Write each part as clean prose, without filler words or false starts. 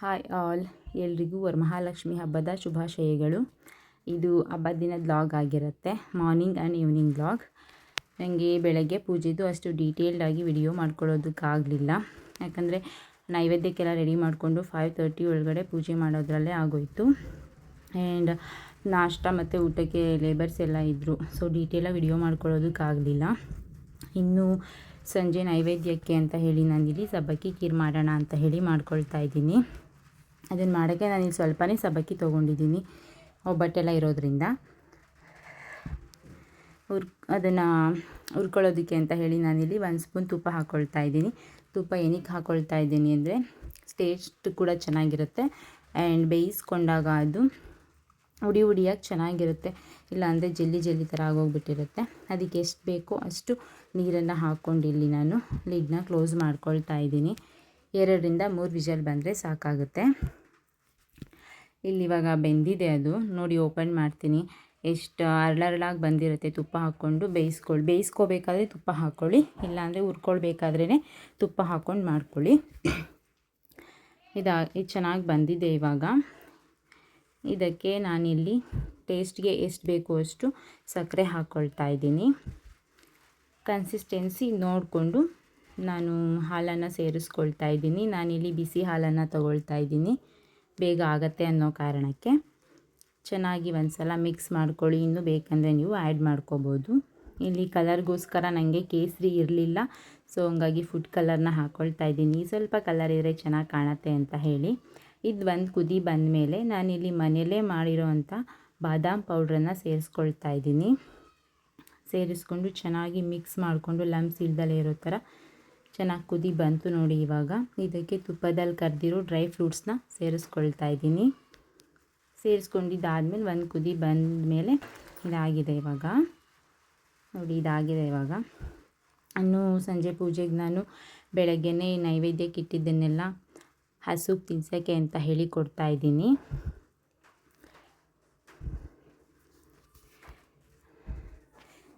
Hi all, ಎಲ್ರಿಗೂ ವರಮಹಾಲಕ್ಷ್ಮಿ ಹಬ್ಬದ ಶುಭಾಶಯಗಳು. ಇದು ಹಬ್ಬದ ದಿನದ ವ್ಲಾಗ್ ಆಗಿರುತ್ತೆ, ಮಾರ್ನಿಂಗ್ ಆ್ಯಂಡ್ ಈವ್ನಿಂಗ್ ವ್ಲಾಗ್. ನನಗೆ ಬೆಳಗ್ಗೆ ಪೂಜೆದು ಅಷ್ಟು ಡೀಟೇಲ್ಡಾಗಿ ವಿಡಿಯೋ ಮಾಡ್ಕೊಳ್ಳೋದಕ್ಕಾಗಲಿಲ್ಲ, ಯಾಕಂದರೆ ನೈವೇದ್ಯಕ್ಕೆಲ್ಲ ರೆಡಿ ಮಾಡಿಕೊಂಡು 5:30 ಒಳಗಡೆ ಪೂಜೆ ಮಾಡೋದ್ರಲ್ಲೇ ಆಗೋಯಿತು. ಆ್ಯಂಡ್ ನಾಷ್ಟ ಮತ್ತು ಊಟಕ್ಕೆ ಲೇಬರ್ಸ್ ಎಲ್ಲ ಇದ್ದರು, ಸೊ ಡೀಟೇಲಾಗಿ ವಿಡಿಯೋ ಮಾಡ್ಕೊಳ್ಳೋದಕ್ಕಾಗಲಿಲ್ಲ. ಇನ್ನು ಸಂಜೆ ನೈವೇದ್ಯಕ್ಕೆ ಅಂತ ಹೇಳಿ ನಾನಿಲ್ಲಿ ಸಬ್ಬಕ್ಕಿ ಖೀರ್ ಮಾಡೋಣ ಅಂತ ಹೇಳಿ ಮಾಡ್ಕೊಳ್ತಾ ಇದ್ದೀನಿ. ಅದನ್ನು ಮಾಡೋಕ್ಕೆ ನಾನಿಲ್ಲಿ ಸ್ವಲ್ಪನೇ ಸಬ್ಬಕ್ಕಿ ತೊಗೊಂಡಿದ್ದೀನಿ, ಒಬ್ಬಟ್ಟೆಲ್ಲ ಇರೋದ್ರಿಂದ. ಅದನ್ನು ಹುರ್ಕೊಳ್ಳೋದಕ್ಕೆ ಅಂತ ಹೇಳಿ ನಾನಿಲ್ಲಿ 1 ಸ್ಪೂನ್ ತುಪ್ಪ ಹಾಕ್ಕೊಳ್ತಾ ಇದ್ದೀನಿ. ತುಪ್ಪ ಏನಕ್ಕೆ ಹಾಕ್ಕೊಳ್ತಾ ಇದ್ದೀನಿ ಅಂದರೆ ಟೇಸ್ಟ್ ಕೂಡ ಚೆನ್ನಾಗಿರುತ್ತೆ, ಆ್ಯಂಡ್ ಬೇಯಿಸ್ಕೊಂಡಾಗ ಅದು ಹುಡಿಯಾಗಿ ಚೆನ್ನಾಗಿರುತ್ತೆ. ಇಲ್ಲಾಂದರೆ ಜೆಲ್ಲಿ ಥರ ಆಗೋಗ್ಬಿಟ್ಟಿರುತ್ತೆ. ಅದಕ್ಕೆ ಎಷ್ಟು ಬೇಕೋ ಅಷ್ಟು ನೀರನ್ನು ಹಾಕ್ಕೊಂಡು ಇಲ್ಲಿ ನಾನು ಲಿಡ್ನ ಕ್ಲೋಸ್ ಮಾಡ್ಕೊಳ್ತಾ ಇದ್ದೀನಿ. 2ರಿಂದ 3 ವಿಷಲ್ ಬಂದರೆ ಸಾಕಾಗುತ್ತೆ. ಇಲ್ಲಿವಾಗ ಬೆಂದಿದೆ ಅದು, ನೋಡಿ ಓಪನ್ ಮಾಡ್ತೀನಿ. ಎಷ್ಟು ಅರಳಾಗಿ ಬಂದಿರುತ್ತೆ. ತುಪ್ಪ ಹಾಕ್ಕೊಂಡು ಬೇಯಿಸ್ಕೋಬೇಕಾದ್ರೆ ತುಪ್ಪ ಹಾಕ್ಕೊಳ್ಳಿ, ಇಲ್ಲಾಂದರೆ ಹುರ್ಕೊಳ್ಬೇಕಾದ್ರೇ ತುಪ್ಪ ಹಾಕ್ಕೊಂಡು ಮಾಡ್ಕೊಳ್ಳಿ. ಇದು ಚೆನ್ನಾಗಿ ಬಂದಿದೆ. ಇವಾಗ ಇದಕ್ಕೆ ನಾನಿಲ್ಲಿ ಟೇಸ್ಟ್ಗೆ ಎಷ್ಟು ಬೇಕೋ ಅಷ್ಟು ಸಕ್ಕರೆ ಹಾಕ್ಕೊಳ್ತಾ ಇದ್ದೀನಿ. ಕನ್ಸಿಸ್ಟೆನ್ಸಿ ನೋಡಿಕೊಂಡು ನಾನು ಹಾಲನ್ನು ಸೇರಿಸ್ಕೊಳ್ತಾ ಇದ್ದೀನಿ. ನಾನಿಲ್ಲಿ ಬಿಸಿ ಹಾಲನ್ನು ತಗೊಳ್ತಾ ಇದ್ದೀನಿ, ಬೇಗ ಆಗುತ್ತೆ ಅನ್ನೋ ಕಾರಣಕ್ಕೆ. ಚೆನ್ನಾಗಿ ಒಂದು ಸಲ ಮಿಕ್ಸ್ ಮಾಡ್ಕೊಳ್ಳಿ. ಇನ್ನೂ ಬೇಕಂದರೆ ನೀವು ಆ್ಯಡ್ ಮಾಡ್ಕೋಬೋದು. ಇಲ್ಲಿ ಕಲರ್ಗೋಸ್ಕರ ನನಗೆ ಕೇಸರಿ ಇರಲಿಲ್ಲ, ಸೊ ಹಂಗಾಗಿ ಫುಡ್ ಕಲರ್ನ ಹಾಕ್ಕೊಳ್ತಾ ಇದ್ದೀನಿ. ಸ್ವಲ್ಪ ಕಲರ್ ಇದ್ದರೆ ಚೆನ್ನಾಗಿ ಕಾಣುತ್ತೆ ಅಂತ ಹೇಳಿ. ಇದು ಒಂದು ಕುದಿ ಬಂದಮೇಲೆ ನಾನಿಲ್ಲಿ ಮನೆಯಲ್ಲೇ ಮಾಡಿರೋ ಅಂಥ ಬಾದಾಮ್ ಪೌಡ್ರನ್ನು ಸೇರಿಸ್ಕೊಳ್ತಾ ಇದ್ದೀನಿ. ಸೇರಿಸ್ಕೊಂಡು ಚೆನ್ನಾಗಿ ಮಿಕ್ಸ್ ಮಾಡಿಕೊಂಡು ಲಮ್ಸ್ ಇಲ್ದಲೇ ಇರೋ ಥರ ಚೆನ್ನಾಗಿ ಕುದಿ ಬಂತು ನೋಡಿ. ಇವಾಗ ಇದಕ್ಕೆ ತುಪ್ಪದಲ್ಲಿ ಕರೆದಿರೋ ಡ್ರೈ ಫ್ರೂಟ್ಸ್ನ ಸೇರಿಸ್ಕೊಳ್ತಾ ಇದ್ದೀನಿ. ಸೇರಿಸ್ಕೊಂಡಿದ್ದಾದಮೇಲೆ ಒಂದು ಕುದಿ ಬಂದಮೇಲೆ ಇದಾಗಿದೆ. ಇವಾಗ ನೋಡಿ, ಇದಾಗಿದೆ. ಇವಾಗ ಇನ್ನು ಸಂಜೆ ಪೂಜೆಗೆ ನಾನು ಬೆಳಗ್ಗೆನೇ ನೈವೇದ್ಯಕ್ಕೆ ಇಟ್ಟಿದ್ದನ್ನೆಲ್ಲ ಹಸುಗೆ ತಿನ್ಸೋಕ್ಕೆ ಅಂತ ಹೇಳಿ ಕೊಡ್ತಾ ಇದ್ದೀನಿ.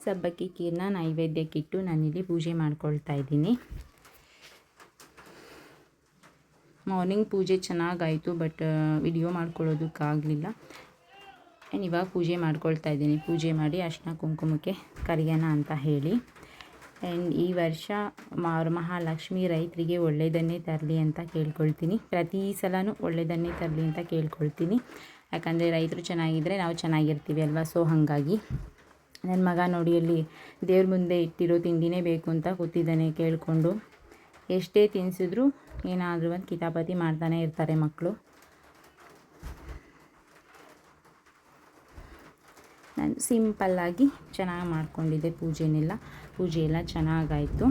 ಸಬ್ಬಕ್ಕಿ ಖೀರನ್ನ ನೈವೇದ್ಯಕ್ಕಿಟ್ಟು ನಾನಿಲ್ಲಿ ಪೂಜೆ ಮಾಡ್ಕೊಳ್ತಾ ಇದ್ದೀನಿ. ಮಾರ್ನಿಂಗ್ ಪೂಜೆ ಚೆನ್ನಾಗಾಯಿತು, ಬಟ್ ವಿಡಿಯೋ ಮಾಡ್ಕೊಳ್ಳೋದಕ್ಕಾಗಲಿಲ್ಲ. ಆ್ಯಂಡ್ ಇವಾಗ ಪೂಜೆ ಮಾಡ್ಕೊಳ್ತಾ ಇದ್ದೀನಿ. ಪೂಜೆ ಮಾಡಿ ಅರಿಶಿನ ಕುಂಕುಮಕ್ಕೆ ಕರೆಯೋಣ ಅಂತ ಹೇಳಿ. ಆ್ಯಂಡ್ ಈ ವರ್ಷ ವರಮಹಾಲಕ್ಷ್ಮಿ ರೈತರಿಗೆ ಒಳ್ಳೆಯದನ್ನೇ ತರಲಿ ಅಂತ ಕೇಳ್ಕೊಳ್ತೀನಿ. ಪ್ರತಿ ಸಲವೂ ಒಳ್ಳೆಯದನ್ನೇ ತರಲಿ ಅಂತ ಕೇಳ್ಕೊಳ್ತೀನಿ, ಯಾಕಂದರೆ ರೈತರು ಚೆನ್ನಾಗಿದ್ದರೆ ನಾವು ಚೆನ್ನಾಗಿರ್ತೀವಿ ಅಲ್ವಾ. ಸೊ ಹಾಗಾಗಿ ನನ್ನ ಮಗ ನೋಡಿ ಅಲ್ಲಿ ದೇವ್ರ ಮುಂದೆ ಇಟ್ಟಿರೋ ತಿಂಡಿನೇ ಬೇಕು ಅಂತ ಕೂತಿದ್ದಾನೆ ಕೇಳಿಕೊಂಡು. ಎಷ್ಟೇ ತಿನ್ನಿಸಿದ್ರು ಏನಾದರೂ ಒಂದು ಕಿತಾಪತಿ ಮಾಡ್ತಾನೆ ಇರ್ತಾರೆ ಮಕ್ಕಳು. ನಾನು ಸಿಂಪಲ್ಲಾಗಿ ಚೆನ್ನಾಗಿ ಮಾಡ್ಕೊಂಡಿದ್ದೆ ಪೂಜೆ ಎಲ್ಲ ಚೆನ್ನಾಗಾಯಿತು.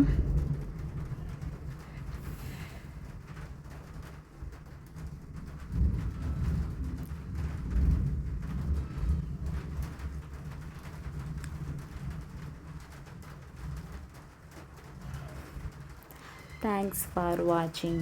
Thanks for watching.